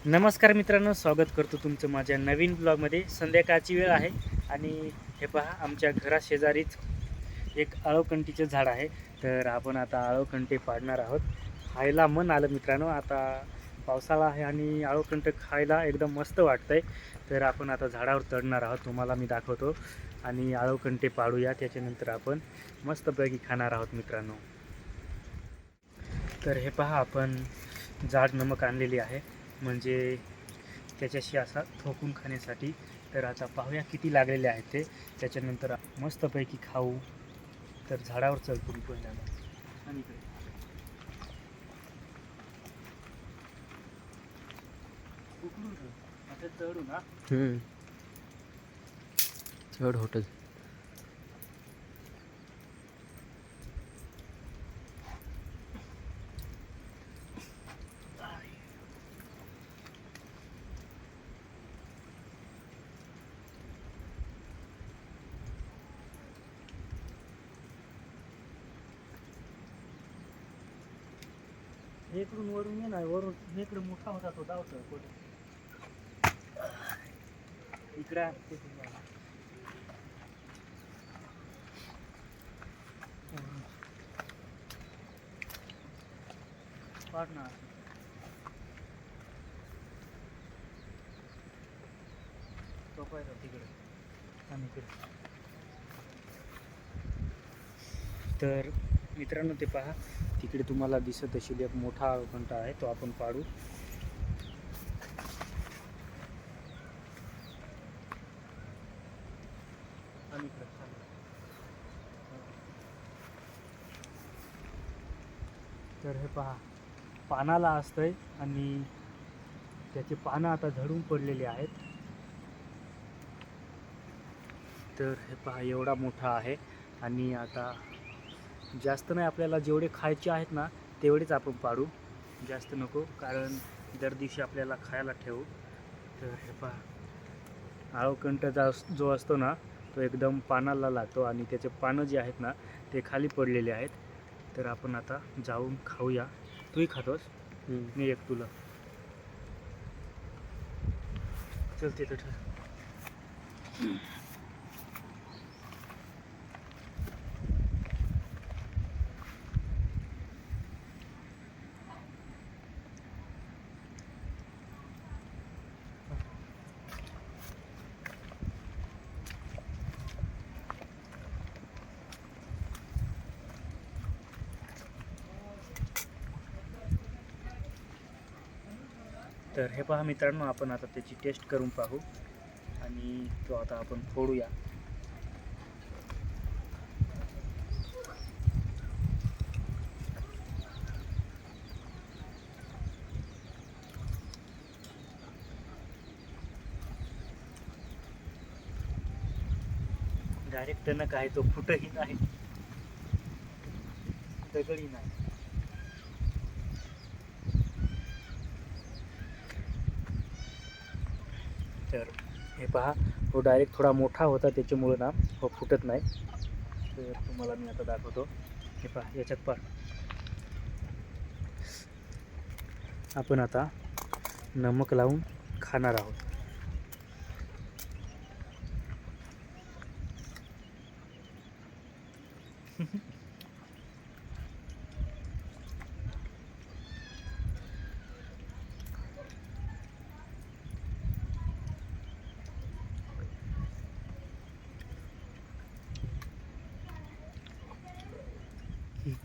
नमस्कार मित्रांनो, स्वागत करतो तुमचं माझ्या नवीन ब्लॉगमध्ये. संध्याकाळची वेळ आहे आणि हे पहा, आमच्या घराशेजारीच एक आळवकंटीचं झाड आहे. तर आपण आता आळवकंटे पाडणार आहोत. खायला मन आलं मित्रांनो, आता पावसाळा आहे आणि आळवकंट खायला एकदम मस्त वाटतंय. तर आपण आता झाडावर चढणार आहोत, तुम्हाला मी दाखवतो आणि आळवकंटे पाडूया. त्याच्यानंतर आपण मस्तपैकी खाणार आहोत मित्रांनो. तर हे पहा, आपण जाड नमक आणलेली आहे, म्हणजे त्याच्याशी असा ठोकून खाण्यासाठी. तर आता पाहूया किती लागलेले आहेत ते, त्याच्यानंतर मस्तपैकी खाऊ. तर झाडावर चढतो मी पहिल्यांदा आणि इकडे उकडून आता चढू ना. चढ होटल. हे इकडून वरून ये ना, वरून हे इकडे मोठा होता तो धावतो कुठे इकडे पाडणार तो पाहिजे तिकडे आणि इकडे. तर मित्रांनो, ते पहा, तिकडे तुम्हाला दिसत असेल एक मोठा आळवकंट आहे, तो आपण पाडू. आणि तर हे पहा, पानाला असतंय आणि त्याचे पानं आता झडून पडलेले आहेत. तर हे पहा, एवढा मोठा आहे आणि आता जास्त नाही, आपल्याला जेवढे खायचे आहेत ना तेवढेच आपण पाडू, जास्त नको, कारण दर दिवशी आपल्याला खायला ठेवू. तर हे पहा, आळवकंट जो असतो ना, तो एकदम पानाला लागतो आणि त्याचे पानं जे आहेत ना ते खाली पडलेले आहेत. तर आपण आता जाऊन खाऊया. तूही खातोस, मी एक तुला. चल तिथं ठेव. तर हे पहा मित्रांनो, आपण आता त्याची टेस्ट करून पाहू आणि तो आता आपण फोडूया. डायरेक्ट टणक आहे, तो फुटही नाही, दगडी नाही. तर हे पहा, तो डायरेक्ट थोडा मोठा होता, त्याच्यामुळं ना हो फुटत नाही. तर तुम्हाला मी आता दाखवतो. हे पहा, याच्यात पहा, आपण आता नमक लावून खाणार आहोत.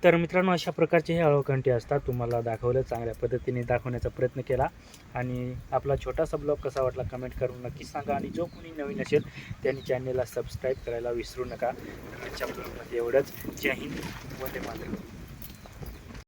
तर मित्रांनो, अशा प्रकारचे हे आळवकंटे असतात. तुम्हाला दाखवलं, चांगल्या पद्धतीने दाखवण्याचा प्रयत्न केला. आणि आपला छोटासा ब्लॉग कसा वाटला कमेंट करून नक्की सांगा. आणि जो कोणी नवीन असेल त्यांनी चॅनलला सबस्क्राईब करायला विसरू नका. तर आजच्या ब्लॉगमध्ये एवढंच. जय हिंद, वंदे मातरम.